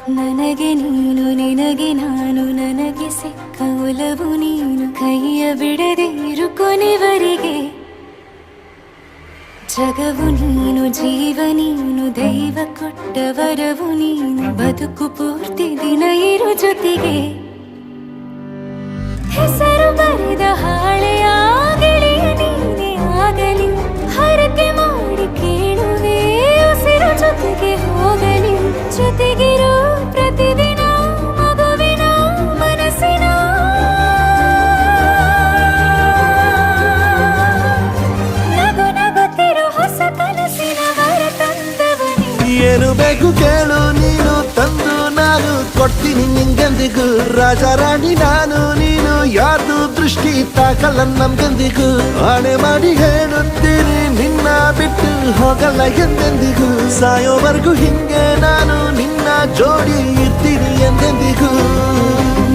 ನನಗೆ ನೀನು ನಿನಗೆ ನಾನು ನನಗೆ ಸಿಕ್ಕ ಒಲವು ನೀನು ಕೈಯ ಬಿಡದೆ ಇರು ಕೊನೆವರೆಗೆ ಜಗವು ನೀನು ಜೀವ ನೀನು ದೈವ ಕೊಟ್ಟ ವರವು ನೀನು ಬದುಕು ಪೂರ್ತಿ ದಿನ ಇರು ಜೊತೆಗೆ ಹೆಸರು ಬರೆದ ಹಾಳೆಯ ಗೆಳೆಯ ನೀನೇ ಆಗಲಿ ಹರಕೆ ಮಾಡಿ ಕೇಳುವೆ ಉಸಿರು ಜೊತೆಗೆ ಹೋಗಲಿ ಜೊತೆಗಿರೋ ಪ್ರತಿದಿನ ಮಗುವಿನ ಮನಸ್ಸಿನ ನಗು ನಗುತ್ತಿರೋ ಹೊಸ ಕನಸಿನ ವರ ತಂದವನೇ ಏನು ಬೇಕು ಕೇಳು ನೀನು ತಂದು ನಾನು ಕೊಡ್ತೀನಿ ನಿಂಗೆಂದಿಗೂ ರಾಜ ರಾಣಿ ನಾನು ನೀನು ಯಾರ್ದು ದೃಷ್ಟಿ ತಾಕಲ್ಲ ನಮ್ಗೆಂದಿಗೂ ಆಣೆ ಮಾಡಿ ಹೇಳುತ್ತೀನಿ ನಿನ್ನ ಬಿಟ್ಟು ಹೋಗಲ್ಲ ಎಂದೆಂದಿಗೂ ಸಾಯೋವರೆಗೂ ಹಿಂಗೆ ನಾನು ನಿನ್ನ ಜೋಡಿ ಇರ್ತೀನಿ ಎಂದೆಂದಿಗೂ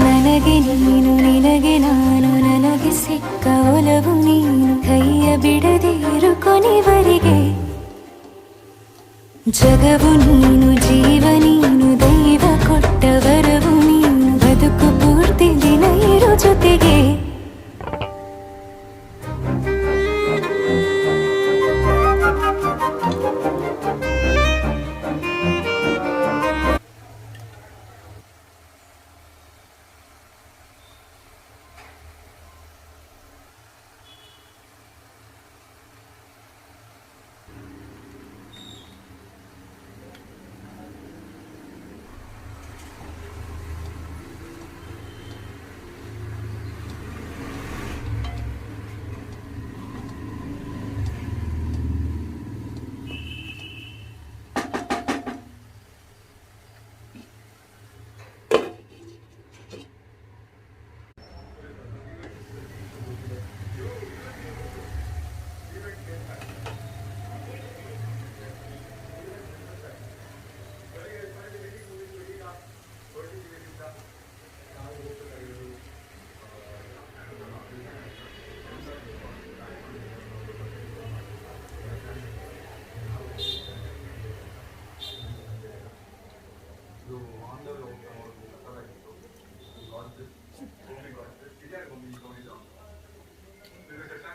ನನಗೆ ನೀನು ನಿನಗೆ ನಾನು ನನಗೆ ಸಿಕ್ಕ ಒಲವು ನೀನು ಕೈಯ ಬಿಡದೆ ಇರು ಕೊನೆವರೆಗೆ ಜಗವು ನೀನು ಜೀವ ನೀನು ದೈವ ಕೊಟ್ಟ ವರವು ನೀನು ಬದುಕು ಪೂರ್ತಿ ದಿನ ಇರು ಜೊತೆಗೆ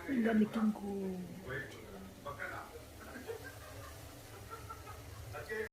Ang dami kang ko.